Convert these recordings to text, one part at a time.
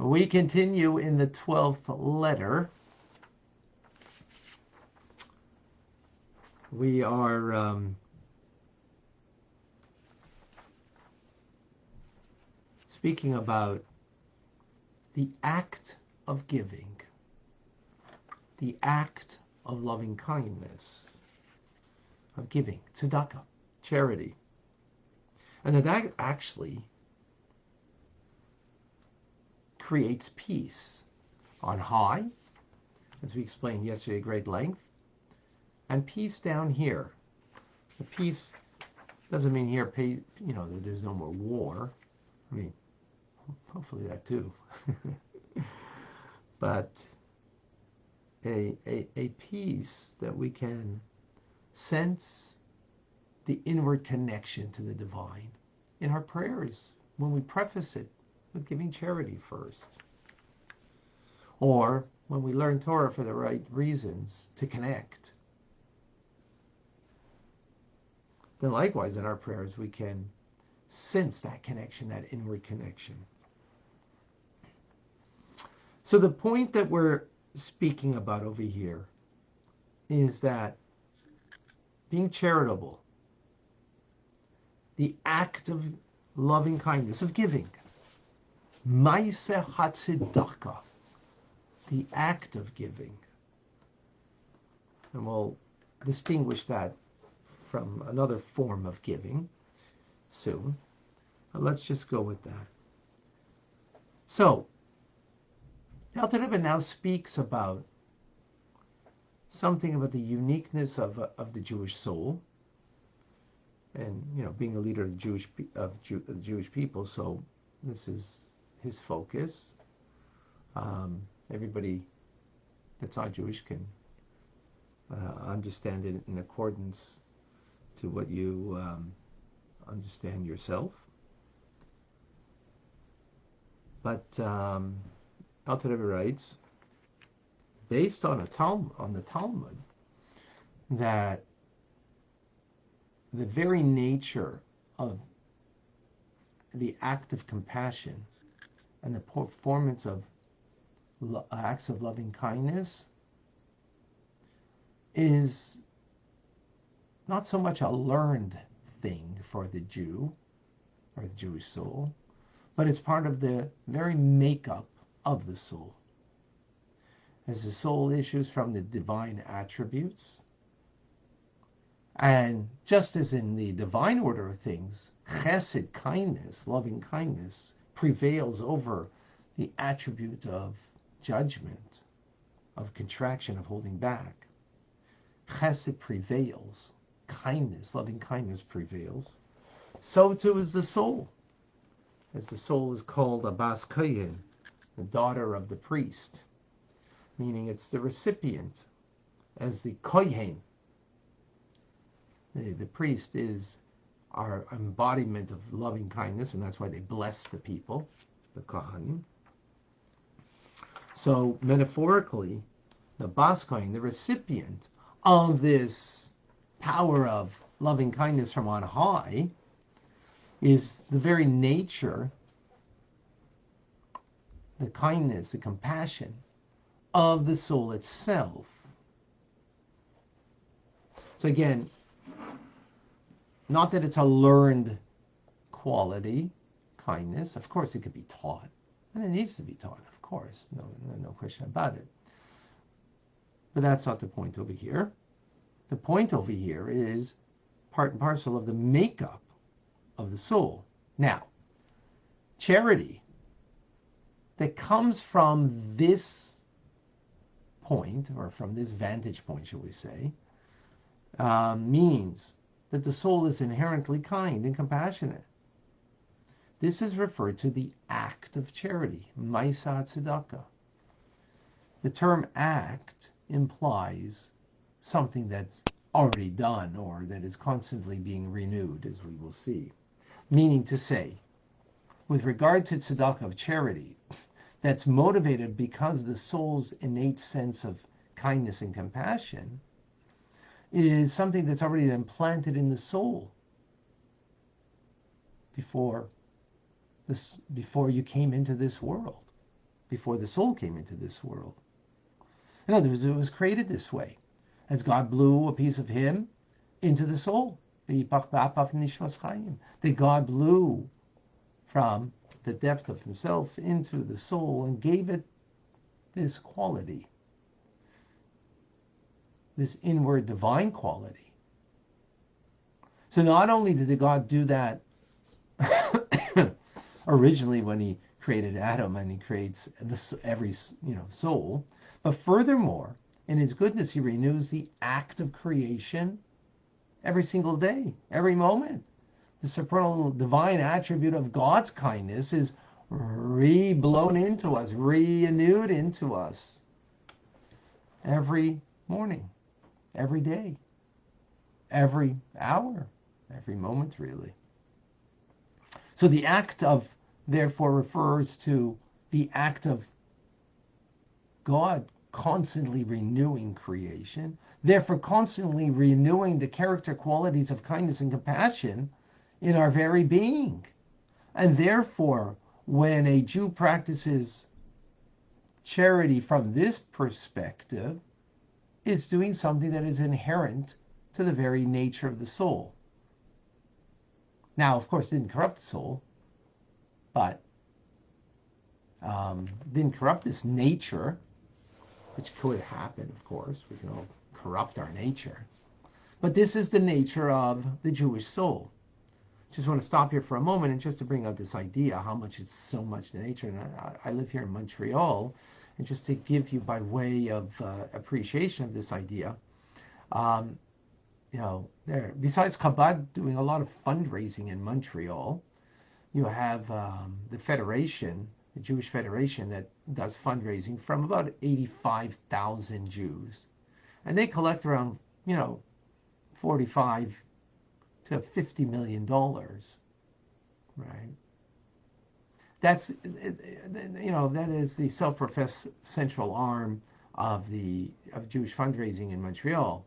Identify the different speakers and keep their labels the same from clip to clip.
Speaker 1: We continue in the 12th letter. We are speaking about the act of giving, the act of loving kindness, of giving, tzedakah, charity. And that actually creates peace on high, as we explained yesterday at great length, and peace down here. The peace doesn't mean here, that there's no more war. I mean, hopefully that too. But a peace that we can sense the inward connection to the divine in our prayers when we preface it with giving charity first. Or when we learn Torah for the right reasons to connect. Then likewise in our prayers we can sense that connection, that inward connection. So the point that we're speaking about over here is that being charitable, the act of loving kindness, of giving, Maaseh HaTzedakah, the act of giving. And we'll distinguish that from another form of giving soon. But let's just go with that. So, Alter Rebbe now speaks about something about the uniqueness of the Jewish soul, and being a leader of the Jewish people. So this is his focus. Everybody that's not Jewish can understand it in accordance to what you understand yourself. But Alter Rebbe writes, based on the Talmud, that the very nature of the act of compassion and the performance of acts of loving kindness is not so much a learned thing for the Jew or the Jewish soul, but it's part of the very makeup of the soul. As the soul issues from the divine attributes, and just as in the divine order of things, chesed, kindness, loving kindness, prevails over the attribute of judgment, of contraction, of holding back. Chesed prevails, kindness, loving kindness prevails. So too is the soul. As the soul is called a Bas Kohen, the daughter of the priest, meaning it's the recipient, as the Kohen. The priest is our embodiment of loving kindness, and that's why they bless the people, the Kohanim. So metaphorically, the Bas Kohen, the recipient of this power of loving kindness from on high, is the very nature, the kindness, the compassion of the soul itself. So again, not that it's a learned quality, kindness. Of course it could be taught, and it needs to be taught, of course, no question about it. But that's not the point over here. The point over here is part and parcel of the makeup of the soul. Now, charity that comes from this point, or from this vantage point, shall we say, means that the soul is inherently kind and compassionate. This is referred to the act of charity, Maaseh Tzedakah. The term act implies something that's already done or that is constantly being renewed, as we will see. Meaning to say, with regard to tzedakah of charity, that's motivated because the soul's innate sense of kindness and compassion is something that's already been planted in the soul before you came into this world. before the soul came into this world. In other words, it was created this way, as God blew a piece of Him into the soul. That God blew from the depth of Himself into the soul and gave it this quality, this inward divine quality. So not only did God do that originally when He created Adam and He creates every soul, but furthermore, in His goodness, He renews the act of creation every single day, every moment. The supernal divine attribute of God's kindness is re-blown into us, renewed into us every morning, every day, every hour, every moment, really. So the act of, therefore, refers to the act of God constantly renewing creation, therefore constantly renewing the character qualities of kindness and compassion in our very being. And therefore, when a Jew practices charity from this perspective, it's doing something that is inherent to the very nature of the soul. Now, of course, it didn't corrupt the soul, but didn't corrupt this nature, which could happen, of course. We can all corrupt our nature. But this is the nature of the Jewish soul. Just want to stop here for a moment and just to bring out this idea, how much it's so much the nature. And I live here in Montreal, and just to give you by way of appreciation of this idea, there, besides Chabad doing a lot of fundraising in Montreal, you have the Federation, the Jewish Federation, that does fundraising from about 85,000 Jews. And they collect around, 45 to $50 million, right? That's, that is the self-professed central arm of Jewish fundraising in Montreal.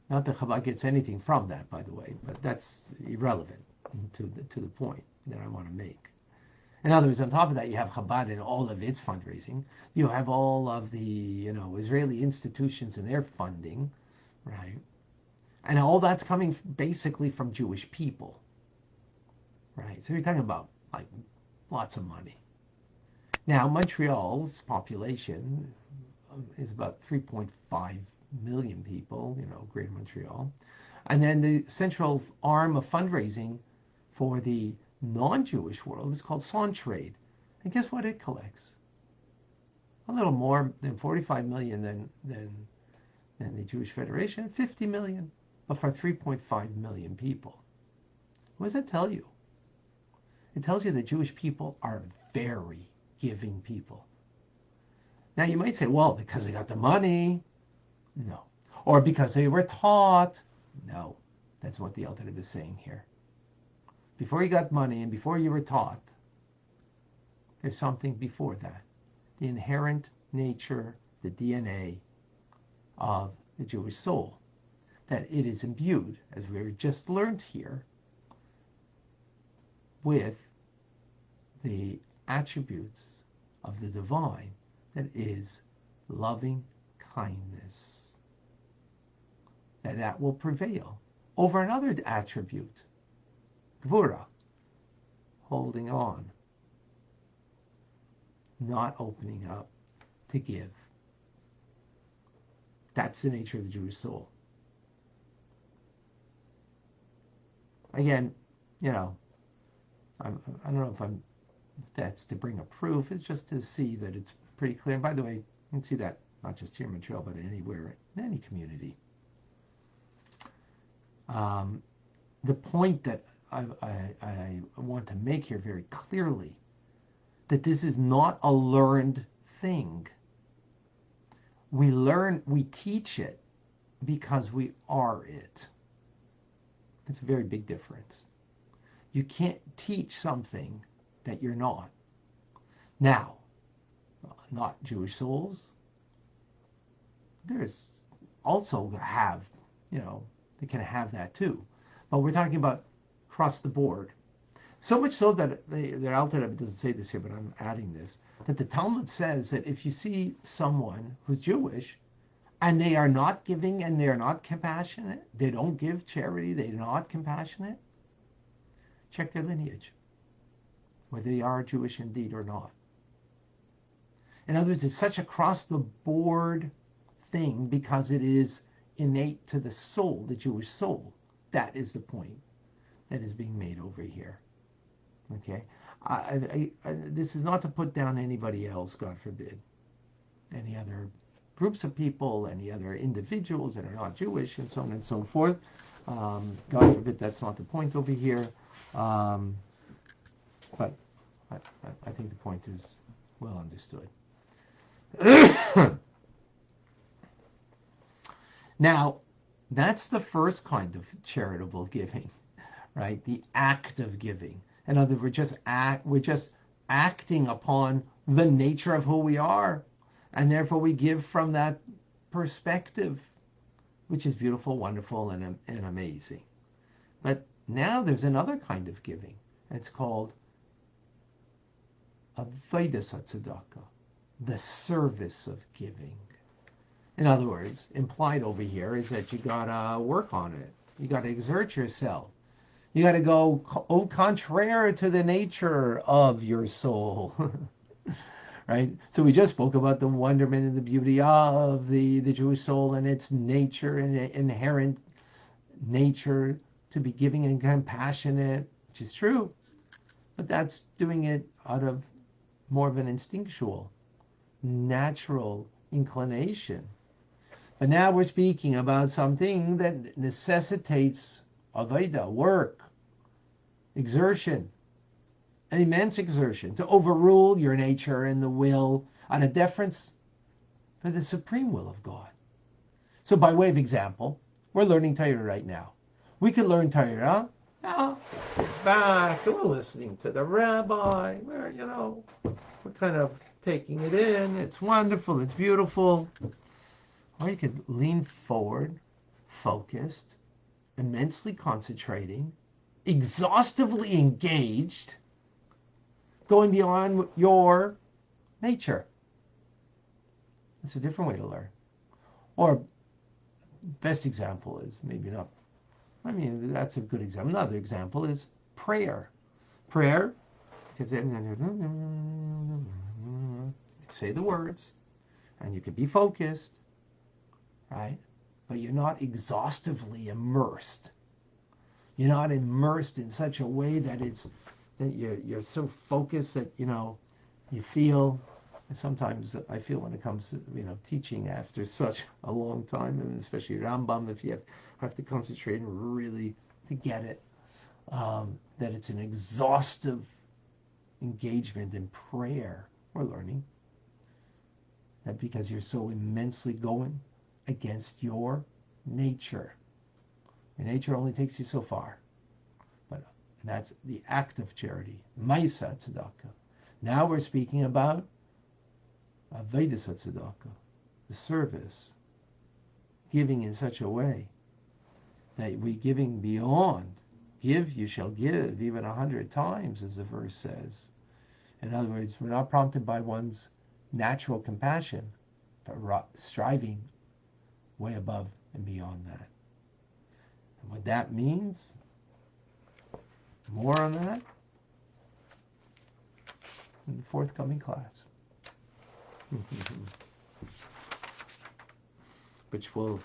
Speaker 1: Not that Chabad gets anything from that, by the way, but that's irrelevant to the point that I want to make. In other words, on top of that, you have Chabad in all of its fundraising. You have all of the, Israeli institutions and their funding, right? And all that's coming basically from Jewish people, right? So you're talking about like lots of money. Now, Montreal's population is about 3.5 million people, Greater Montreal. And then the central arm of fundraising for the non-Jewish world is called Sontrade. And guess what it collects? A little more than 45 million than the Jewish Federation, 50 million, but for 3.5 million people. What does that tell you? It tells you that Jewish people are very giving people. Now you might say, well, because they got the money. No. Or because they were taught. No. That's what the Alter Rebbe is saying here. Before you got money and before you were taught, there's something before that. The inherent nature, the DNA of the Jewish soul. That it is imbued, as we just learned here, with the attributes of the divine, that is loving kindness. That will prevail over another attribute, Gvura, holding on, not opening up to give. That's the nature of the Jewish soul. Again, I don't know if that's to bring a proof. It's just to see that it's pretty clear. And by the way, you can see that not just here in Montreal, but anywhere, in any community. The point that I want to make here very clearly, that this is not a learned thing. We teach it because we are it. It's a very big difference. You can't teach something that you're not. Now, not Jewish souls. There's also they can have that too. But we're talking about across the board. So much so that their Alter Rebbe doesn't say this here, but I'm adding this, that the Talmud says that if you see someone who's Jewish and they are not giving and they are not compassionate, they don't give charity, they're not compassionate, check their lineage, whether they are Jewish indeed or not. In other words, it's such across the board thing because it is innate to the soul, the Jewish soul. That is the point that is being made over here. Okay, this is not to put down anybody else, God forbid, any other groups of people, any other individuals that are not Jewish, and so on and so forth. God forbid, that's not the point over here. But I think the point is well understood. Now, that's the first kind of charitable giving, right? The act of giving. In other words, we're just acting upon the nature of who we are, and therefore we give from that perspective, which is beautiful, wonderful, and amazing. But now there's another kind of giving. It's called avodas tzedakah, the service of giving. In other words, implied over here is that you gotta work on it. You gotta exert yourself. You got to go au contraire to the nature of your soul, right? So we just spoke about the wonderment and the beauty of the Jewish soul and its nature and inherent nature to be giving and compassionate, which is true, but that's doing it out of more of an instinctual, natural inclination. But now we're speaking about something that necessitates avodah, work, exertion, an immense exertion to overrule your nature and the will out of deference for the supreme will of God. So by way of example, we're learning Torah right now. We could learn Torah. Now, sit back and we're listening to the Rabbi. We're kind of taking it in. It's wonderful. It's beautiful. Or you could lean forward, focused, immensely concentrating, exhaustively engaged, going beyond your nature. It's a different way to learn. Or best example is maybe not. I mean, that's a good example. Another example is prayer. Prayer, because say the words, and you can be focused, right? But you're not exhaustively immersed. You're not immersed in such a way that you're so focused that you feel. And sometimes I feel when it comes to teaching after such a long time, and especially Rambam, if you have to concentrate and really to get it, that it's an exhaustive engagement in prayer. We're learning that because you're so immensely going against your nature. Your nature only takes you so far. But that's the act of charity. Maisa tzedakah. Now we're speaking about avodas tzedakah, the service. Giving in such a way that we're giving beyond. Give, you shall give, even 100 times, as the verse says. In other words, we're not prompted by one's natural compassion, but striving way above and beyond that. What that means, more on that in the forthcoming class, which will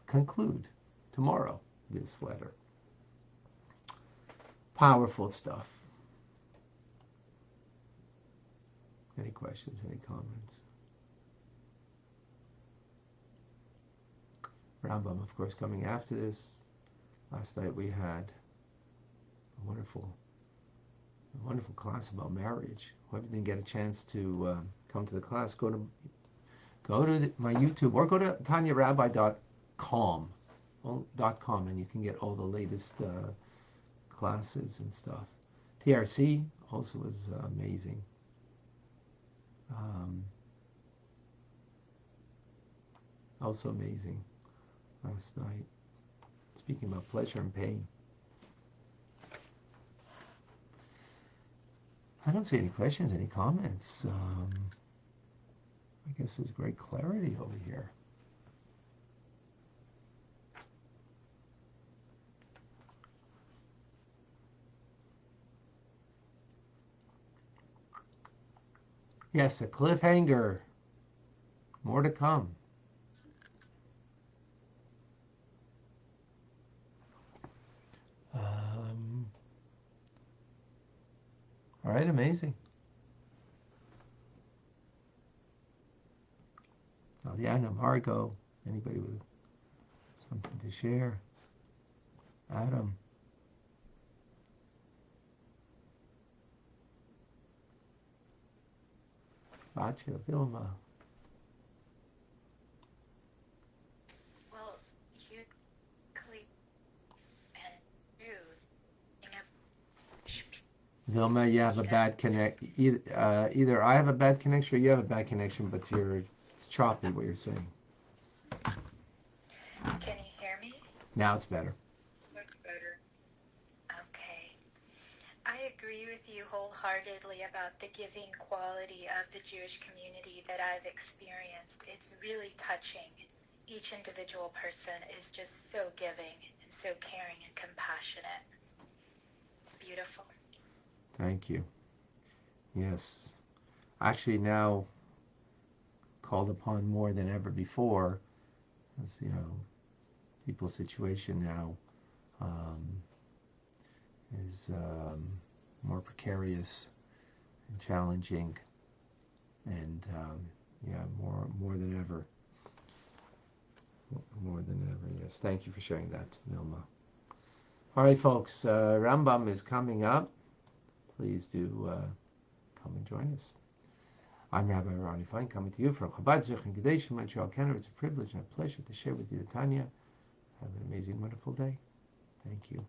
Speaker 1: conclude tomorrow, this letter. Powerful stuff. Any questions, any comments? Rambam, of course, coming after this. Last night we had a wonderful class about marriage. Whoever didn't get a chance to come to the class, go to my YouTube or go to TanyaRabbi.com, and you can get all the latest classes and stuff. TRC also was amazing. Also amazing last night. Speaking about pleasure and pain. I don't see any questions, any comments. I guess there's great clarity over here. Yes, a cliffhanger. More to come. All right, amazing. Diana, Margot, anybody with something to share? Adam. Batya, Vilma.
Speaker 2: Well, you clearly and true.
Speaker 1: Vilma, you have a bad connect. Either I have a bad connection or you have a bad connection, but it's choppy what you're saying.
Speaker 2: Can you hear me?
Speaker 1: Now it's better.
Speaker 2: Much better. Okay. I agree with you wholeheartedly about the giving quality of the Jewish community that I've experienced. It's really touching. Each individual person is just so giving and so caring and compassionate. It's beautiful.
Speaker 1: Thank you. Yes. Actually, now called upon more than ever before, as people's situation now is more precarious and challenging, and more than ever. More than ever, yes. Thank you for sharing that, Milma. All right, folks, Rambam is coming up. Please do come and join us. I'm Rabbi Ronnie Fine, coming to you from Chabad Zich in Kadesh, Montreal, Canada. It's a privilege and a pleasure to share with you the Tanya. Have an amazing, wonderful day. Thank you.